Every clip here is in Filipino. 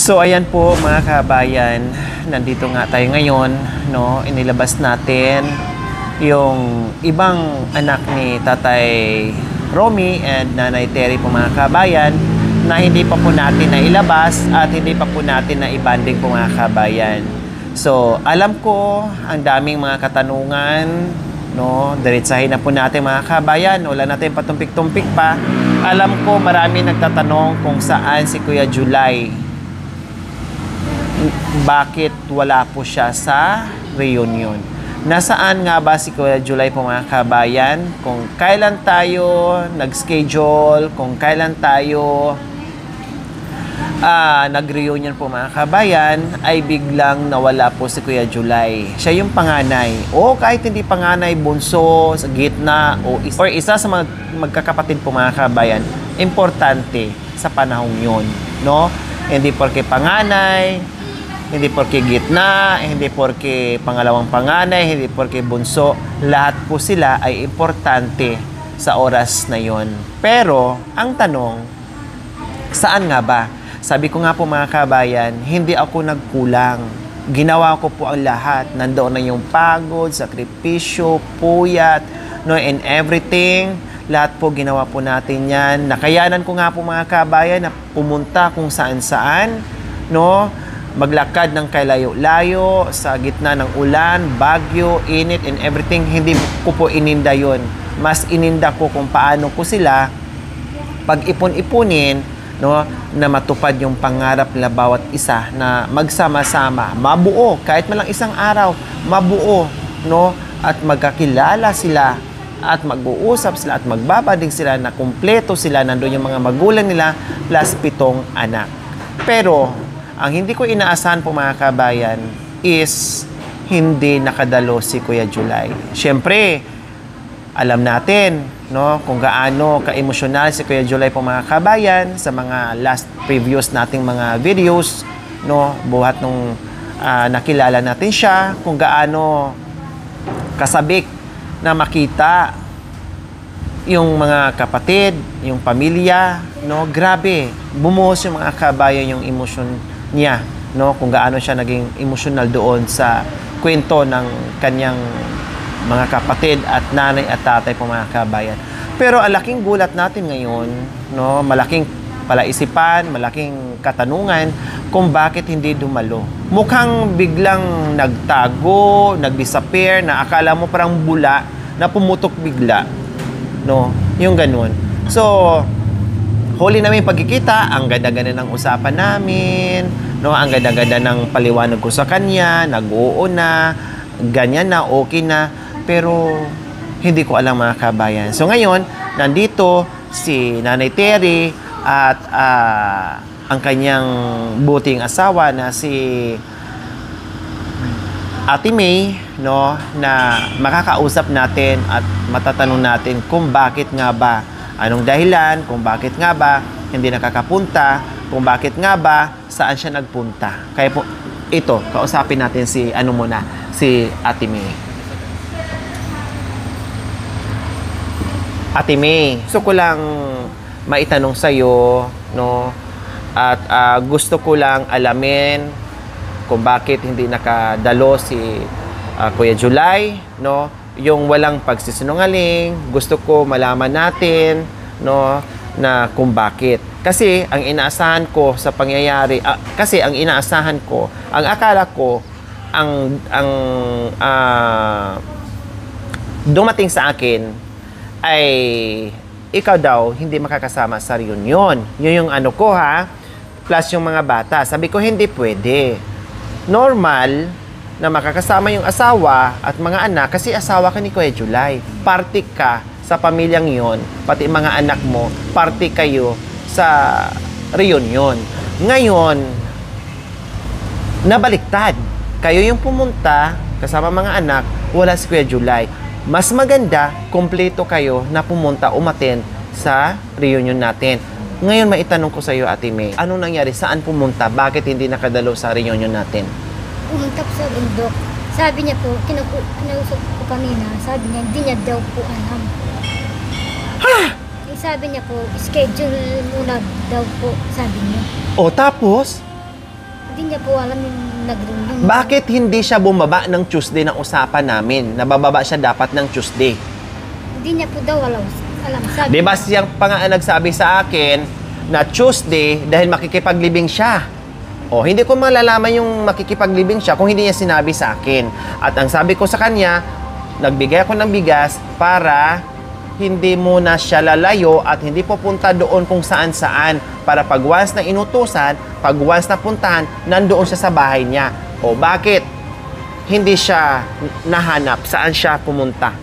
So ayan po mga kabayan, nandito nga tayo ngayon, no? Inilabas natin yung ibang anak ni Tatay Romy and Nanay Terry po mga kabayan na hindi pa po natin na ilabas at hindi pa po natin na ibanding po mga kabayan. So alam ko ang daming mga katanungan, no? Diretsahin na po natin mga kabayan, wala natin patumpik-tumpik pa. Alam ko marami nagtatanong kung saan si Kuya July. Bakit wala po siya sa reunion? Nasaan nga ba si Kuya July po mga kabayan? Kung kailan tayo nag-schedule, kung kailan tayo nag-reunion po mga kabayan, ay biglang nawala po si Kuya July. Siya yung panganay. O kahit hindi panganay, bunso, sa gitna, or isa sa magkakapatid po mga kabayan, importante sa panahong yun. No? Hindi porke panganay, hindi porke gitna, hindi porke pangalawang panganay, hindi porke bunso, lahat po sila ay importante sa oras na yon. Pero, ang tanong, saan nga ba? Sabi ko nga po mga kabayan, hindi ako nagkulang. Ginawa ko po ang lahat. Nandoon na yung pagod, sakripisyo, puyat, no, and everything. Lahat po ginawa po natin yan. Nakayanan ko nga po mga kabayan na pumunta kung saan-saan, no? Maglakad ng kalayo-layo sa gitna ng ulan, bagyo, init, and everything. Hindi ko po ininda yon. Mas ininda ko kung paano ko sila pag-ipon-ipunin, no, na matupad yung pangarap nila bawat isa na magsama-sama, mabuo, kahit man lang isang araw, mabuo, no, at magkakilala sila, at mag-uusap sila, at magbabading sila na kumpleto sila, nandun yung mga magulang nila, plus 7 anak. Pero, ang hindi ko inaasahan po mga kabayan is hindi nakadalo si Kuya July. Siyempre, alam natin, no, kung gaano ka-emosyonal si Kuya July po mga kabayan sa mga last previous nating mga videos, no, buhat nung nakilala natin siya, kung gaano kasabik na makita yung mga kapatid, yung pamilya, no, grabe, bumuhos yung mga kabayan yung emosyon niya, no, kung gaano siya naging emosyonal doon sa kwento ng kanyang mga kapatid at nanay at tatay po mga kabayan. Pero ang laking gulat natin ngayon, no, malaking palaisipan, malaking katanungan kung bakit hindi dumalo. Mukhang biglang nagtago, nag-disappear, na akala mo parang bula na pumutok bigla, no, yung ganun. So, huli namin pagkikita, ang ganda-ganda ng usapan namin, no, ang ganda-ganda ng paliwanag ko sa kanya, nag-oo na, ganyan na, okay na, pero hindi ko alam mga kabayan. So ngayon, nandito si Nanay Terry at ang kanyang buting asawa na si Ate May, no, na makakausap natin at matatanong natin kung bakit nga ba, anong dahilan, kung bakit nga ba hindi nakakapunta, kung bakit nga ba saan siya nagpunta. Kaya po, ito, kausapin natin si si Ate May. Ate May, gusto ko lang maitanong sa'yo, no, at gusto ko lang alamin kung bakit hindi nakadalo si Kuya July, no, yung walang pagsisinungaling. Gusto ko malaman natin, no, na kung bakit. Kasi ang inaasahan ko sa pangyayari, ang akala ko, dumating sa akin ay ikaw daw hindi makakasama sa reunion. Yun yung ano ko ha, plus yung mga bata. Sabi ko hindi pwede. Normal na makakasama yung asawa at mga anak kasi asawa ka ni Kuya July. Party ka sa pamilyang yon, pati mga anak mo, party kayo sa reunion. Ngayon, nabaliktad. Kayo yung pumunta kasama mga anak, wala si Kuya July. Mas maganda, kompleto kayo na pumunta, umattend sa reunion natin. Ngayon, maitanong ko sa iyo, Ate May, anong nangyari? Saan pumunta? Bakit hindi nakadalo sa reunion natin? Pumunta po sa bundok. Sabi niya po, kinausap ko kanina, sabi niya, hindi niya daw po alam. Ha? Sabi niya po, schedule muna daw po, sabi niya. O tapos? Hindi niya po alam yung nag-ring. Bakit hindi siya bumaba ng Tuesday ng usapan namin? Nabababa siya dapat ng Tuesday. Hindi niya po daw alam. Sabi Di ba siyang pa nga nagsabi sa akin na Tuesday dahil makikipaglibing siya? O, hindi ko malalaman yung makikipaglibing siya kung hindi niya sinabi sa akin. At ang sabi ko sa kanya, nagbigay ako ng bigas para hindi muna siya lalayo at hindi pupunta doon kung saan-saan para pag once na inutusan, pag once na puntahan, nandoon siya sa bahay niya. O bakit hindi siya nahanap? Saan siya pumunta?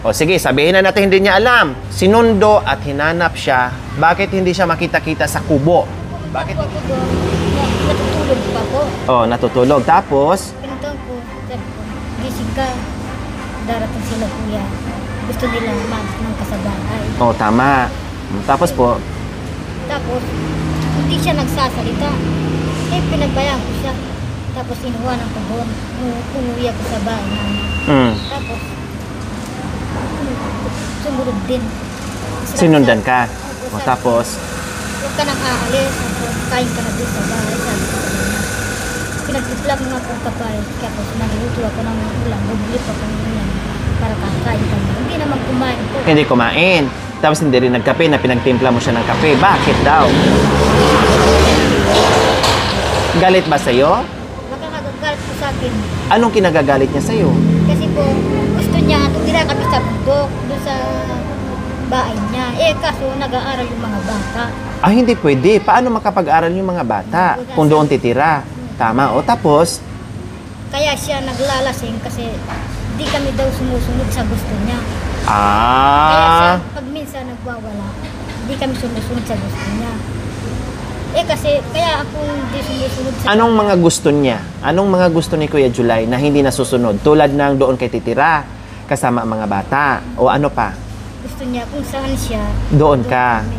O sige, sabihin na natin hindi niya alam. Sinundo at hinanap siya. Bakit hindi siya makita-kita sa kubo? Bakit? Ako po, natutulog pa po. O, natutulog. Tapos, Pinuntahan po, sabi ko, gising ka, darating sila kuya. Gusto nila ng kasabahay. o tama. Tapos po, Tapos, hindi siya nagsasalita. Eh, pinabayaan ko siya. Tapos, inuwanan ko doon. Umuwi ako sa bahay namin. Tapos, sumunod din. sinundan ka. Opo, O sabi tapos, ko, huwag ka nang aalis. Kain ka na doon sa bahay. Sabi ko, pinagtiplak nga po kapalit. Tapos, nagluto ako ng ulam. Bumili pa ako ng ulam para kakain kami. Hindi naman kumain po. hindi kumain. Tapos hindi rin nagkape na pinagtimpla mo siya ng kape. Bakit daw? Galit ba sa'yo? Nakakagalit po sa akin. Anong kinagagalit niya sa'yo? Kasi po, gusto niya, tumira kami sa bundok, doon sa bahay niya. Eh, kaso nag-aaral yung mga bata. Ah, hindi pwede. Paano makapag-aral yung mga bata kung doon titira? Tama. O tapos, Kaya siya naglalasing kasi di kami daw sumusunod sa gusto niya. Kaya siya, ah, pag minsan nagwawala, di kami sumusunod sa gusto niya. Eh kasi, kaya ako hindi sumusunod sa... anong mga gusto niya? Anong mga gusto ni Kuya July na hindi nasusunod? Tulad ng doon kay titira, kasama ang mga bata, o ano pa? Gusto niya kung saan siya. Doon ka. kami.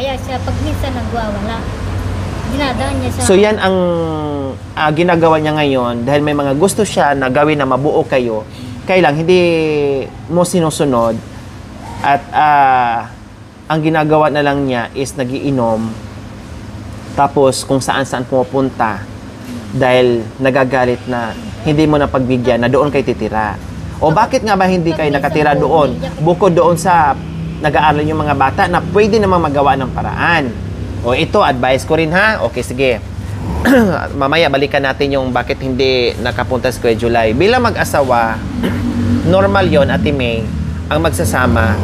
Kaya siya, pag minsan nagwawala, dinadaan niya sa... So yan ang ginagawa niya ngayon dahil may mga gusto siya na gawin na mabuo kayo. Kailang hindi mo sinusunod at ang ginagawa na lang niya is nagiinom tapos kung saan-saan pumupunta dahil nagagalit na hindi mo na pagbigyan na doon kay titira. O bakit nga ba hindi kayo nakatira doon? Bukod doon sa nag-aaral yung mga bata na pwede namang magawa ng paraan. O ito, advice ko rin ha. Okay, sige. Mamaya balikan natin yung bakit hindi nakapunta si Kuya July. Bilang mag-asawa, normal yon Ate May, ang magsasama,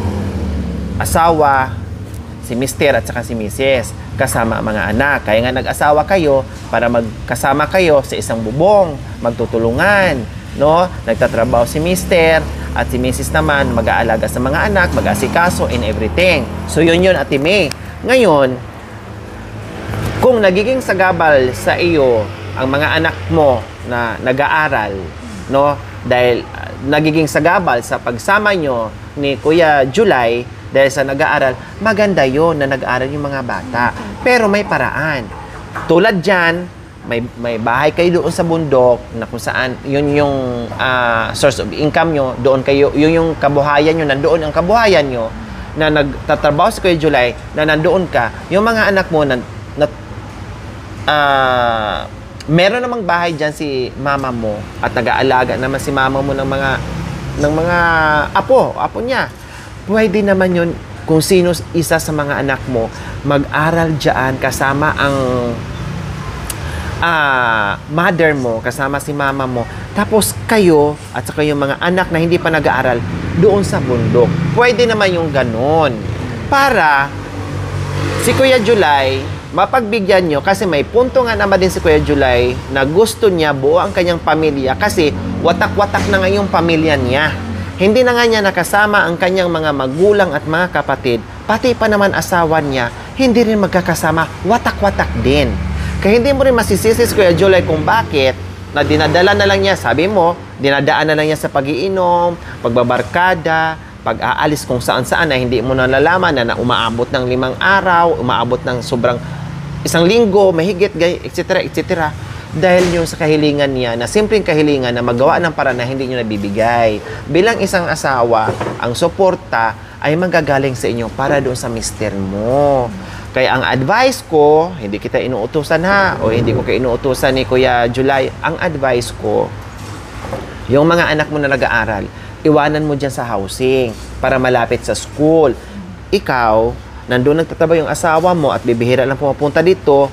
asawa, si Mister at saka si Mrs. kasama ang mga anak. Kaya nga nag-asawa kayo para magkasama kayo sa isang bubong, magtutulungan, no? Nagtatrabaho si Mister at si Mrs. naman mag-aalaga sa mga anak, mag-asikaso in everything. So yun Ate May. Ngayon, kung nagiging sagabal sa iyo ang mga anak mo na nag-aaral, no? Dahil nagiging sagabal sa pagsama nyo ni Kuya July dahil sa nag-aaral, maganda yon na nag-aaral yung mga bata. Pero may paraan. Tulad dyan, may bahay kayo doon sa bundok na kung saan yun yung source of income nyo, doon kayo, yun yung kabuhayan nyo, nandoon ang kabuhayan nyo na nagtatrabaho sa Kuya July, na nandoon ka, yung mga anak mo meron namang bahay dyan si mama mo at nag-aalaga naman si mama mo ng mga apo niya. Pwede naman yun kung sino isa sa mga anak mo mag-aral dyan kasama ang mother mo, kasama si mama mo. Tapos kayo at saka yung mga anak na hindi pa nag-aaral doon sa bundok. Pwede naman yung ganon. Para si Kuya July mapagbigyan nyo, kasi may punto nga naman din si Kuya July na gusto niya buo ang kanyang pamilya kasi watak-watak na nga yung pamilya niya. Hindi na nga niya nakasama ang kanyang mga magulang at mga kapatid, pati pa naman asawa niya, hindi rin magkakasama, watak-watak din. Kaya hindi mo rin masisisi si Kuya July kung bakit na dinadala na lang niya, sabi mo, dinadaan na lang niya sa pag-iinom, pagbabarkada, pag-aalis kung saan-saan na hindi mo nalalaman na umaabot ng 5 araw, umaabot ng sobrang 1 linggo, mahigit, etc., etc. Dahil yung sa kahilingan niya, na simpleng kahilingan na magawa ng paraan na hindi niyo nabibigay. Bilang isang asawa, ang suporta ay manggagaling sa inyo para doon sa mister mo. Kaya ang advice ko, hindi kita inuutusan ha, o hindi ko kayo inuutusan ni Kuya July, ang advice ko, yung mga anak mo na nag-aaral, iwanan mo dyan sa housing para malapit sa school. Ikaw, nandun nagtatrabaho yung asawa mo at bibihira lang pumapunta dito,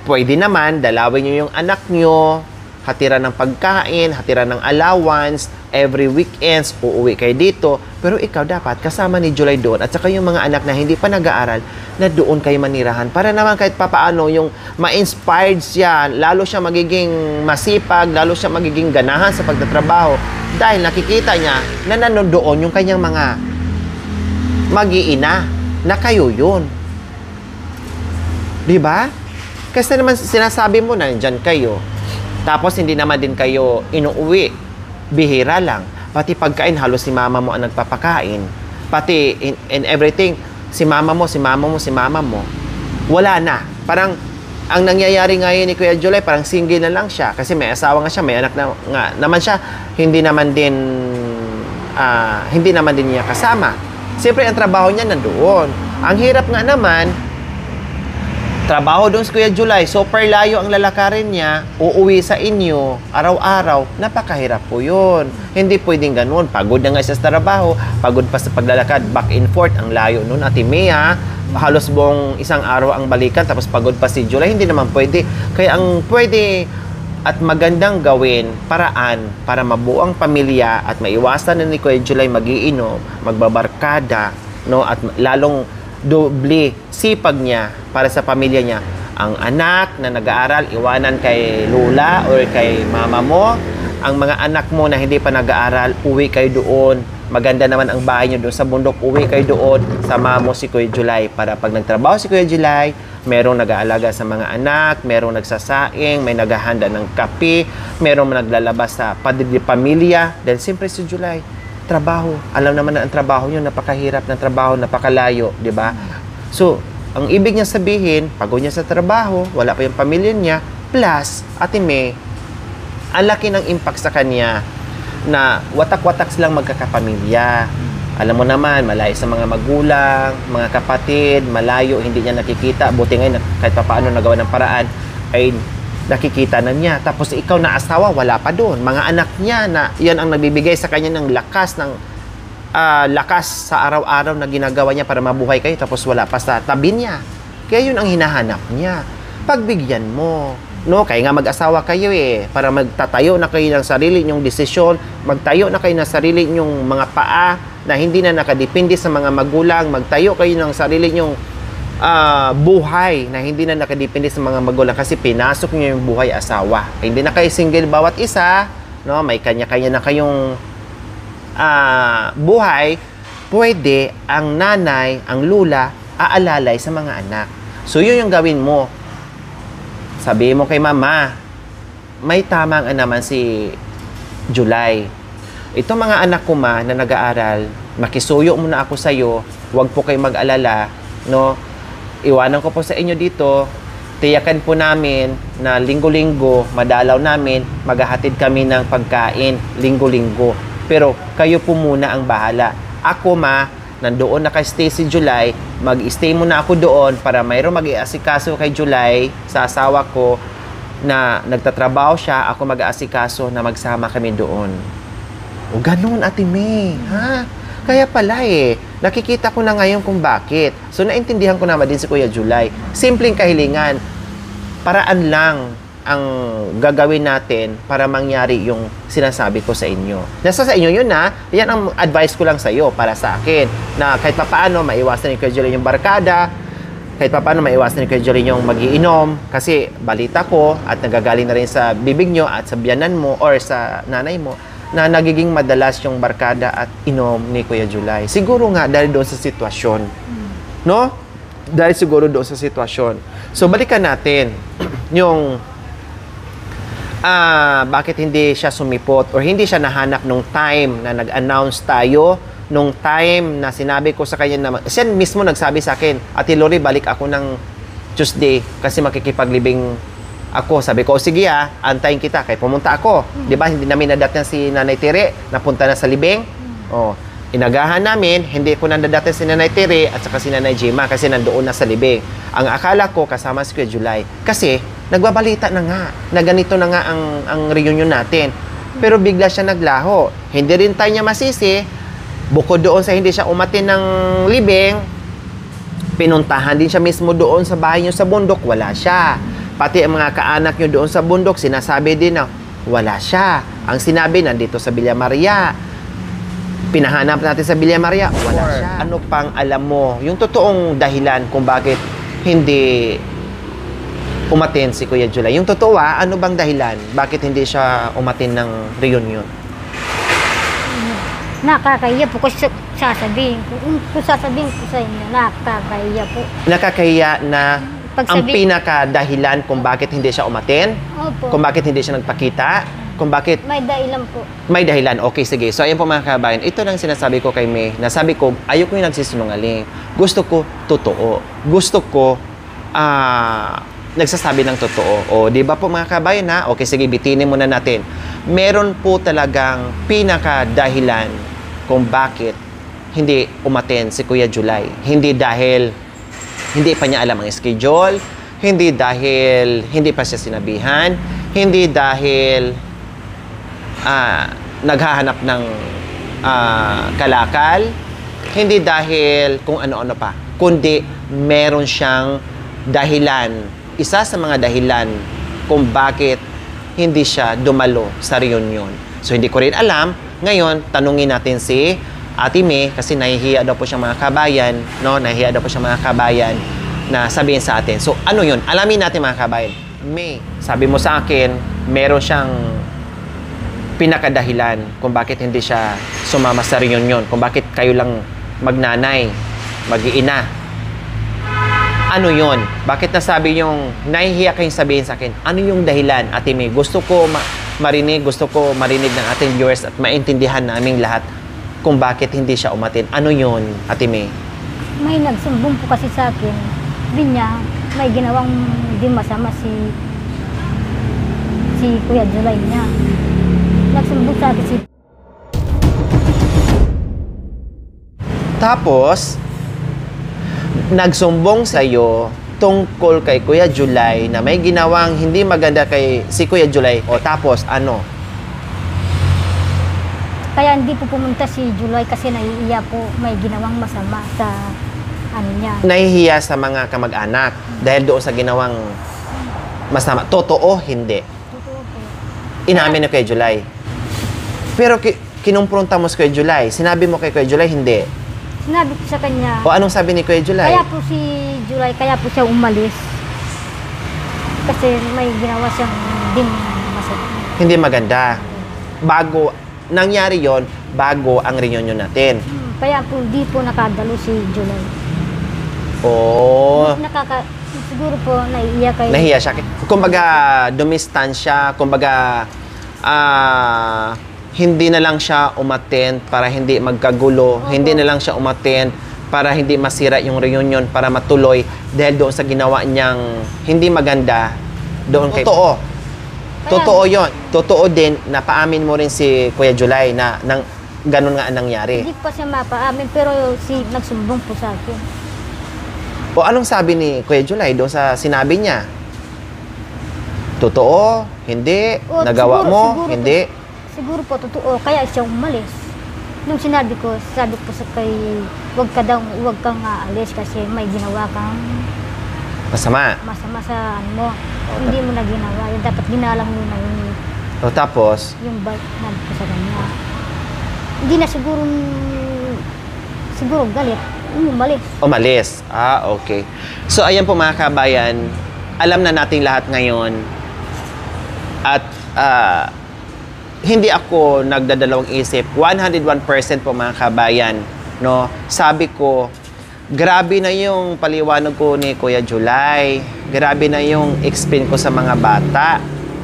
pwede naman, dalawin nyo yung anak nyo, hatiran ng pagkain, hatiran ng allowance, every weekends, uuwi kayo dito. Pero ikaw dapat kasama ni July doon at saka yung mga anak na hindi pa nag-aaral na doon kayo manirahan para naman kahit papaano yung ma-inspired siya, lalo siya magiging masipag, lalo siya magiging ganahan sa pagtatrabaho dahil nakikita niya na nandoon yung kanyang mga mag-iina na kayo yun. Diba? Kasi naman sinasabi mo na dyan kayo. Tapos hindi naman din kayo inuuwi. Bihira lang. Pati pagkain, halos si mama mo ang nagpapakain. Pati in everything, si mama mo. Wala na. Parang, ang nangyayari ngayon ni Kuya July, parang single na lang siya. Kasi may asawa nga siya, may anak na nga naman siya. Hindi naman din niya kasama. Siyempre, ang trabaho niya nandoon. Ang hirap nga naman, trabaho doon sa Kuya July, super layo ang lalakarin niya, uuwi sa inyo, araw-araw, napakahirap po yun. Hindi pwedeng ganun. Pagod na nga siya sa trabaho, pagod pa sa paglalakad, back and forth, ang layo nun. Ate Mea, halos buong isang araw ang balikan, tapos pagod pa si July, hindi naman pwede. Kaya ang pwede at magandang gawin, paraan, para mabuo ang pamilya at maiwasan na ni Kuya July mag-iinom, magbabarkada, no? At lalong doble sipag niya para sa pamilya niya. Ang anak na nag-aaral, iwanan kay lula or kay mama mo. Ang mga anak mo na hindi pa nag-aaral, uwi kayo doon. Maganda naman ang bahay niyo doon sa bundok, uwi kayo doon. Sama mo si Kuya July para pag nagtrabaho si Kuya July, merong nag-aalaga sa mga anak, merong nagsasaing, may naghahanda ng kape, merong naglalabas sa pamilya. Dahil siyempre si July, trabaho. Alam naman na ang trabaho niyo, napakahirap ng trabaho, napakalayo, di ba? So, ang ibig niya sabihin, pagod niya sa trabaho, wala pa yung pamilya niya, plus, Ate May, ang laki ng impact sa kanya na watak-watak silang magkakapamilya. Alam mo naman, malayo sa mga magulang, mga kapatid, malayo, hindi niya nakikita. Buti ngayon, kahit pa paano nagawa ng paraan, ay nakikita na niya. Tapos ikaw na asawa, wala pa doon. Mga anak niya na yan ang nagbibigay sa kanya ng lakas, lakas sa araw-araw na ginagawa niya para mabuhay kayo. Tapos wala pa sa tabi niya. Kaya yun ang hinahanap niya. Pagbigyan mo. No, kaya nga mag-asawa kayo para magtatayo na kayo ng sarili nyong desisyon, magtayo na kayo ng sarili nyong mga paa na hindi na nakadepende sa mga magulang, magtayo kayo ng sarili nyong buhay na hindi na nakadepende sa mga magulang kasi pinasok niyo yung buhay asawa. Hindi na kayo single bawat isa, no? May kanya-kanya na kayong buhay. Pwede ang nanay, ang lula, aalalay sa mga anak. So, yun yung gawin mo. Sabi mo kay mama, may tama nga naman si July. Ito mga anak ko na nag-aaral, makisuyo muna ako sa'yo, huwag po kayo mag-alala, no? Iwanan ko po sa inyo dito, tiyakan po namin na linggo-linggo, madalaw namin, maghahatid kami ng pagkain, linggo-linggo. Pero kayo po muna ang bahala. Ako nandoon na kay stay si July, mag-stay muna ako doon para mayroong mag-iasikaso kay July sa asawa ko na nagtatrabaho siya, ako mag-aasikaso na magsama kami doon. O ganun, Ate May, ha? Kaya pala nakikita ko na ngayon kung bakit. So, naintindihan ko naman din si Kuya July. Simpleng kahilingan. Paraan lang ang gagawin natin para mangyari yung sinasabi ko sa inyo. Nasa sa inyo yun yan ang advice ko lang sa iyo para sa akin. Na kahit papaano, maiwasan ni Kuya Julie yung barkada, kahit papaano, maiwasan ni Kuya Julie yung magiinom. Kasi balita ko at nagagaling na rin sa bibig nyo at sa biyanan mo or sa nanay mo, na nagiging madalas yung barkada at inom ni Kuya July. Siguro nga dahil doon sa sitwasyon. No? Dahil siguro doon sa sitwasyon. So, balikan natin yung bakit hindi siya sumipot or hindi siya nahanap nung time na nag-announce tayo, nung time na sinabi ko sa kanya na, siya mismo nagsabi sa akin, Ate Lori, balik ako ng Tuesday kasi makikipaglibing ako. Sabi ko, sige antayin kita kaya pumunta ako. Di ba, hindi namin nadatnan si Nanay Tere, napunta na sa libing. Inagahan namin, hindi ko nandadating si Nanay Tere at saka si Nanay Gemma kasi nandoon na sa libing. Ang akala ko kasama si Kuya July kasi nagbabalita na nga na ganito na nga ang reunion natin. Pero bigla siya naglaho. Hindi rin tayo niya masisi. Bukod doon sa hindi siya umatin ng libing, pinuntahan din siya mismo doon sa bahay niyo sa bundok, wala siya. Pati ang mga kaanak niyo doon sa bundok, sinasabi din na wala siya. Ang sinabi, nandito sa Villa Maria. Pinahanap natin sa Villa Maria, wala siya. Ano pang alam mo, yung totoong dahilan kung bakit hindi umatin si Kuya July? Yung totoo ano bang dahilan? Bakit hindi siya umatin ng reunion? Nakakahiya po kasi sasabihin ko. Kung sasabihin ko sa inyo, nakakahiya po. Nakakahiya na ang Pagsabi- pinaka-dahilan kung bakit hindi siya umatin? Opo. Kung bakit hindi siya nagpakita? Kung bakit May dahilan po. may dahilan. Okay, sige. So, ayan po mga kabayan. Ito lang sinasabi ko kay May. Nasabi ko, ayoko yung nagsisinungaling. Gusto ko totoo. Gusto ko nagsasabi ng totoo. O, di ba po mga kabayan ha? Okay, sige, bitinin muna natin. Meron po talagang pinaka-dahilan kung bakit hindi umaten si Kuya July. Hindi dahil hindi pa niya alam ang schedule, hindi dahil hindi pa siya sinabihan, hindi dahil naghahanap ng kalakal, hindi dahil kung ano-ano pa, kundi meron siyang dahilan, isa sa mga dahilan kung bakit hindi siya dumalo sa reunion. So, hindi ko rin alam. Ngayon, tanungin natin si Ate May kasi nahihiya daw po siyang mga kabayan, no? Nahihiya daw po siyang mga kabayan na sabihin sa atin. So, ano yun? Alamin natin mga kabayan. May, sabi mo sa akin, meron siyang pinakadahilan kung bakit hindi siya sumama sa reunion, kung bakit kayo lang magnanay, mag-iina. Ano yun? Bakit nasabi yung nahihiya kayong sabihin sa akin? Ano yung dahilan, Ate May? Gusto ko marinig ng ating viewers at maintindihan naming lahat kung bakit hindi siya umatin. Ano yun, Ate May? May nagsumbong po kasi sa akin. Sabi niya, may ginawang hindi masama si Kuya July niya. Nagsumbong sa akin si... Tapos, nagsumbong sa'yo tungkol kay Kuya July na may ginawang hindi maganda kay si Kuya July. O tapos, ano? Kaya hindi po pumunta si July kasi naiiya po may ginawang masama sa ano niya. Nahihiya sa mga kamag-anak dahil doon sa ginawang masama. Totoo, hindi. Totoo po. Inamin na kay July. Pero kinumpronta mo si Kuya July. Sinabi mo kay Kuya July, hindi. Sinabi ko sa kanya, O anong sabi ni Kuya July? kaya po si July, kaya po siya umalis. Kasi may ginawa siyang din masama. Hindi maganda. Bago, nangyari yon bago ang reunion natin. Kaya po di po nakadalo si July. Oo. Siguro po naiiyak kayo. Nahiya siya. Kumbaga, dumistansya. Kumbaga, hindi na lang siya umattend para hindi magkagulo. Opo. Hindi na lang siya umattend para hindi masira yung reunion, para matuloy dahil doon sa ginawa niyang hindi maganda doon kay... Totoo. Totoo yun. Totoo din na paamin mo rin si Kuya July na ganun nga ang nangyari. Hindi pa siya mapaamin pero nagsumbong po sa akin. O anong sabi ni Kuya July doon sa sinabi niya? Totoo? Hindi? O, Nagawa siguro- mo? siguro Hindi? Siguro po totoo, kaya siya umalis. Nung sabi ko sa kay, wag kang aalis kasi may ginawa kang Masama. masama sa ano mo. Hindi mo na ginawa. Yung dapat ginalang mo na yun. O tapos, Yung bike na ko sa kanya. Hindi na siguro galit. Umalis. umalis. Okay. So, ayan po mga kabayan, alam na nating lahat ngayon at hindi ako nagdadalawang isip. 101% po mga kabayan, no? Sabi ko, grabe na yung paliwanag ko ni Kuya July. Grabe na yung explain ko sa mga bata,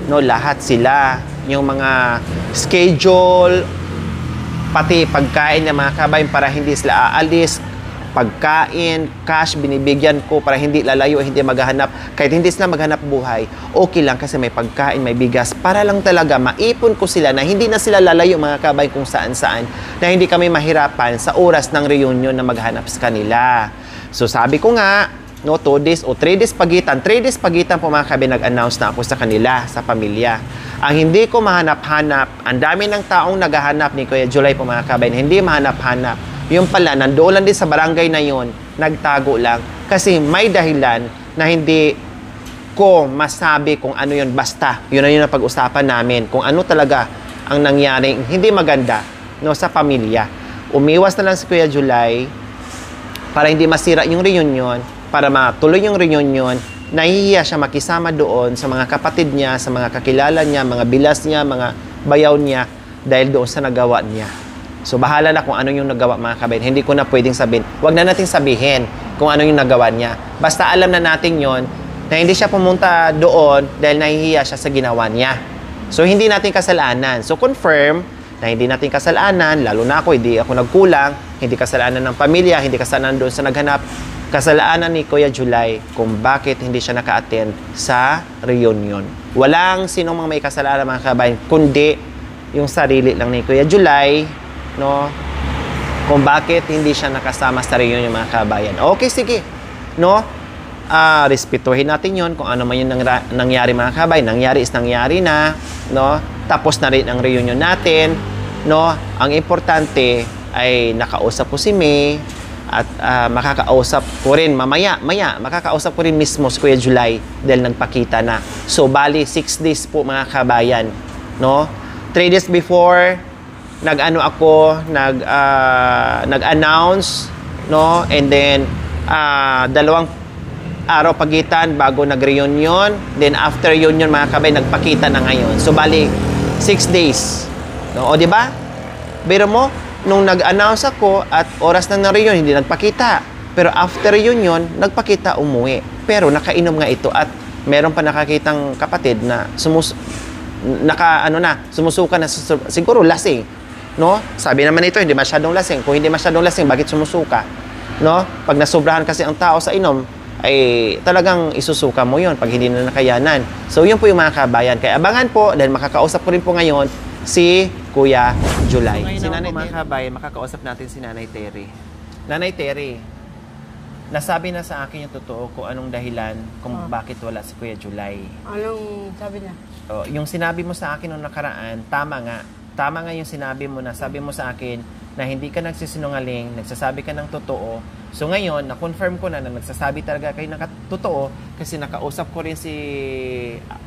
no? Lahat sila, yung mga schedule, pati pagkain ng mga kabayan para hindi sila aalis. pagkain, cash, binibigyan ko para hindi lalayo, hindi maghahanap. Kahit hindi sila maghanap buhay, okay lang kasi may pagkain, may bigas. Para lang talaga maipon ko sila na hindi na sila lalayo mga kabay kung saan-saan, na hindi kami mahirapan sa oras ng reunion na maghanap sa kanila. So sabi ko nga, no, 2 days o 3 days pagitan. 3 days pagitan po mga kabay, nag-announce na ako sa kanila, sa pamilya. Ang hindi ko mahanap-hanap, ang dami ng taong naghahanap ni Kuya July po mga kabay, hindi mahanap-hanap. Yung pala, nandoon lang din sa barangay na yon, nagtago lang. Kasi may dahilan na hindi ko masabi kung ano yun. Basta, yun na yun ang pag-usapan namin. Kung ano talaga ang nangyaring hindi maganda, no, sa pamilya. Umiwas na lang si Kuya July para hindi masira yung reunion, para matuloy yung reunion. Nahihiya siya makisama doon sa mga kapatid niya, sa mga kakilala niya, mga bilas niya, mga bayaw niya, dahil doon sa nagawa niya. So, bahala na kung ano yung nagawa mga kabay. Hindi ko na pwedeng sabihin. Huwag na natin sabihin kung ano yung nagawa niya. Basta alam na natin yon na hindi siya pumunta doon dahil nahihiya siya sa ginawa niya. So, hindi natin kasalanan. So, confirm na hindi natin kasalanan, lalo na ako, hindi ako nagkulang, hindi kasalanan ng pamilya, hindi kasalanan doon sa naghanap. Kasalanan ni Kuya July kung bakit hindi siya naka-attend sa reunion. Walang sinong mga may kasalanan mga kabayan, kundi yung sarili lang ni Kuya July, no, kung bakit hindi siya nakasama sa reunion mga kabayan. Okay, sige, no, respetuhin natin yon kung ano man yung nangyari mga kabayan. Nangyari is nangyari na, no, tapos na rin ang reunion natin, no. Ang importante ay nakausap ko si May at makakausap ko rin makakausap ko rin mismo si Kuya July dahil nagpakita na. So, bali 6 days po mga kabayan, no. 3 days before, nag-announce, no, and then 2 araw pagitan bago nag-reunion, then after reunion mga kabay nagpakita na ngayon. So bali 6 days, no, o di ba? Pero mo nung nag-announce ako at oras na reunion hindi nagpakita, pero after reunion nagpakita, umuwi. Pero nakainom nga ito at meron pa nakakitang kapatid na sumusuka na, siguro lasing, no? Sabi naman ito, hindi masyadong lasing. Kung hindi masyadong lasing, bakit sumusuka? No? Pag nasobrahan kasi ang tao sa inom, ay talagang isusuka mo yon pag hindi na nakayanan. So, yun po yung mga kabayan. Kaya abangan po, dahil makakausap ko rin po ngayon si Kuya July. So, ngayon po mga kabayan, makakausap natin si Nanay Terry. Nanay Terry, nasabi na sa akin yung totoo kung anong dahilan kung bakit wala si Kuya July. Anong sabi niya? Yung sinabi mo sa akin noong nakaraan, tama nga. Tama nga yung sinabi mo na sabi mo sa akin na hindi ka nagsisinungaling, nagsasabi ka ng totoo. So ngayon, na-confirm ko na nagsasabi talaga kayo ng totoo kasi nakausap ko rin si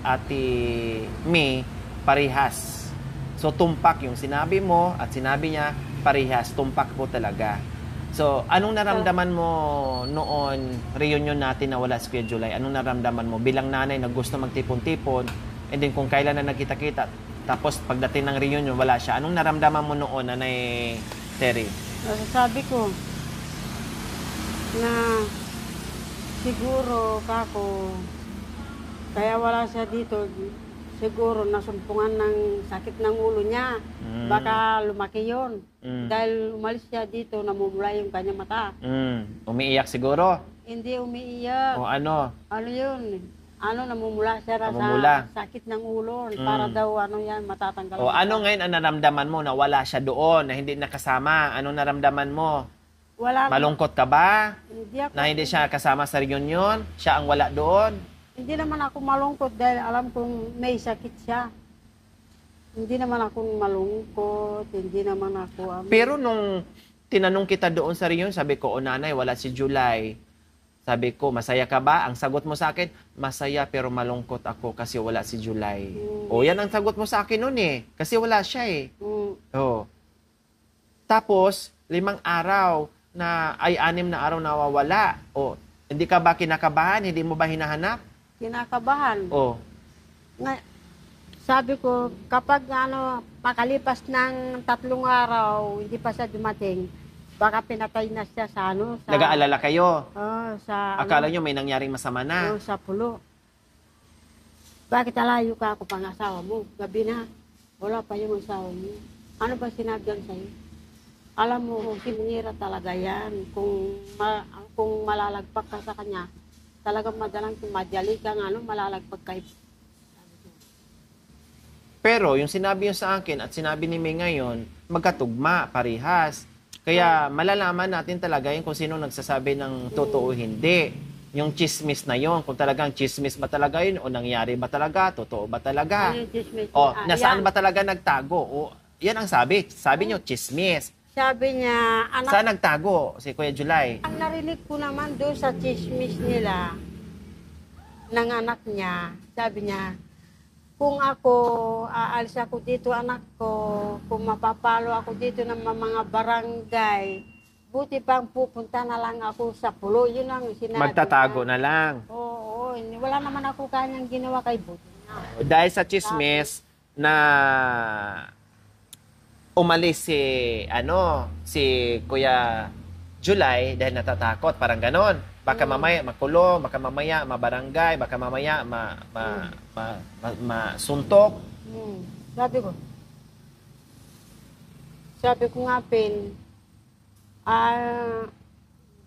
Ate May parehas. So tumpak yung sinabi mo at sinabi niya parehas, tumpak po talaga. So, anong naramdaman mo noon reunion natin na wala si Kuya July? Anong naramdaman mo bilang nanay na gusto magtipon-tipon? And then kung kailan na nagkita-kita, tapos pagdating ng reunion, wala siya. Anong naramdaman mo noon, Nanay Terry? Sabi ko na siguro kako, kaya wala siya dito, siguro nasumpungan ng sakit ng ulo niya. Baka lumaki yun. Dahil umalis siya dito, namumula yung kanyang mata. Umiiyak siguro? Hindi umiiyak. O ano? Ano yun? Namumula siya Namumula. sa sakit ng ulo. Para daw, matatanggal. O ano ngayon ang naramdaman mo na wala siya doon, na hindi nakasama? Anong naramdaman mo? Wala. Malungkot ka ba? Hindi ako. Na hindi siya kasama sa reunion? Siya ang wala doon? Hindi naman ako malungkot dahil alam kong may sakit siya. Hindi naman ako malungkot, hindi naman ako... Pero nung tinanong kita doon sa reunion, sabi ko, nanay, wala si July. Sabi ko, masaya ka ba? Ang sagot mo sa akin, masaya pero malungkot ako kasi wala si July. O, yan ang sagot mo sa akin noon eh. Kasi wala siya eh. O. Tapos, 5 araw na, 6 na araw nawawala. O, hindi ka ba kinakabahan? Hindi mo ba hinahanap? Kinakabahan. O. Sabi ko, kapag makalipas ng 3 araw, hindi pa siya dumating, baka pinatay na siya sa sa... Nag-aalala kayo? Sa... Akala nyo may nangyaring masama na? Sa pulo. Bakit alayo ka ako pangasawa mo? Gabi na. Wala pa yung asawa mo. Ano ba sinabi yan sa'yo? Alam mo, sinira talaga yan. Kung malalagpak ka sa kanya, talagang madalang madali kang malalagpak ka. Pero yung sinabi yun sa akin at sinabi ni May ngayon, magkatugma, parihas. Kaya malalaman natin talaga yung kung sino nagsasabi ng totoo hindi. Yung chismis na yon, kung talagang chismis ba talaga yun o nangyari ba talaga, totoo ba talaga. Ano yung chismis? O, nasaan Yan. ba talaga nagtago? O, yan ang sabi. Sabi nyo, chismis. Sabi niya, Saan nagtago si Kuya July? ang narinig ko naman doon sa chismis nila ng anak niya, sabi niya, kung ako, aalis ako dito anak ko, kung mapapalo ako dito ng mga barangay, buti pang pupunta na lang ako sa pulo. Yun ang sinabi Magtatago niya. na lang. Oo, wala naman ako kanyang ginawa kay buti na. Dahil sa chismis na umalis si Kuya July dahil natatakot, parang ganon. Baka mamaya makulong, baka mamaya mabarangay, baka mamaya masuntok. Sabi ko nga, Pin,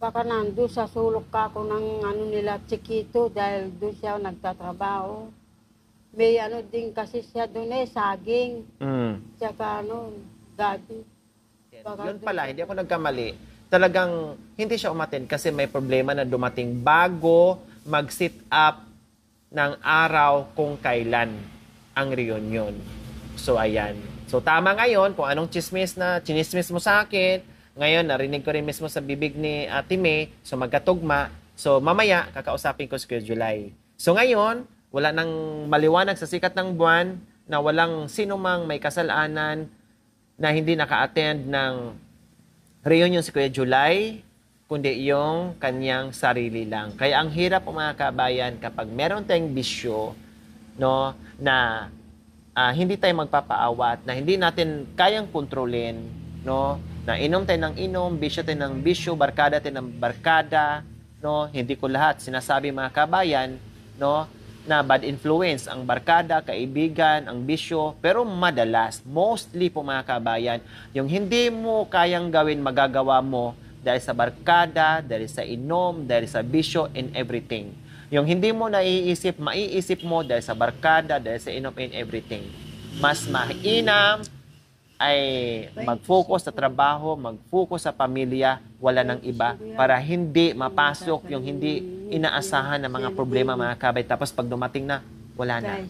baka nandun sa sulok ka ako ng nila Chiquito dahil doon siya nagtatrabaho. May din kasi siya doon saging. Tsaka gabi. Yun pala, hindi ako nagkamali. Talagang hindi siya umattend kasi may problema na dumating bago mag-sit up ng araw kung kailan ang reunion. So, ayan. So, tama ngayon kung anong chinismis mo sa akin. Ngayon, narinig ko rin mismo sa bibig ni Ate May. So, magkatugma. So, mamaya, kakausapin ko si Kuya July. So, ngayon, wala nang maliwanag sa sikat ng buwan na walang sino mang may kasalanan na hindi naka-attend ng reunion si Kuya July, kundi yung kanyang sarili lang. Kaya ang hirap mga kabayan kapag meron tayong bisyo, no, na hindi tayo magpapaawat, na hindi natin kayang kontrolin, no, na inom tayo ng inom, bisyo tayo ng bisyo, barkada tayo ng barkada, no, hindi ko lahat sinasabi mga kabayan, no, na bad influence ang barkada, kaibigan, ang bisyo, pero madalas, mostly po mga kabayan, yung hindi mo kayang gawin, magagawa mo dahil sa barkada, dahil sa inom, dahil sa bisyo, and everything. Yung hindi mo naiisip, maiisip mo dahil sa barkada, dahil sa inom, and everything. Mas mainam ay mag-focus sa trabaho, mag-focus sa pamilya, wala ng iba, para hindi mapasok yung hindi inaasahan na mga problema mga kabay. Tapos pag dumating na, wala na.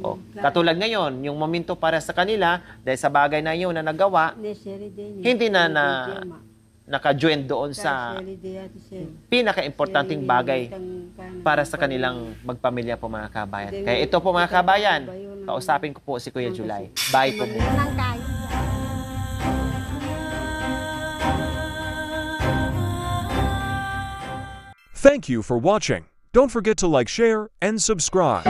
O, katulad ngayon, yung momento para sa kanila, dahil sa bagay na yun na nagawa, hindi na naka-join doon sa pinaka-importanting bagay para sa kanilang magpamilya po mga kabayan. Kaya ito po mga kabayan, kausapin ko po si Kuya July. Bye po muna. Thank you for watching. Don't forget to like, share, and subscribe.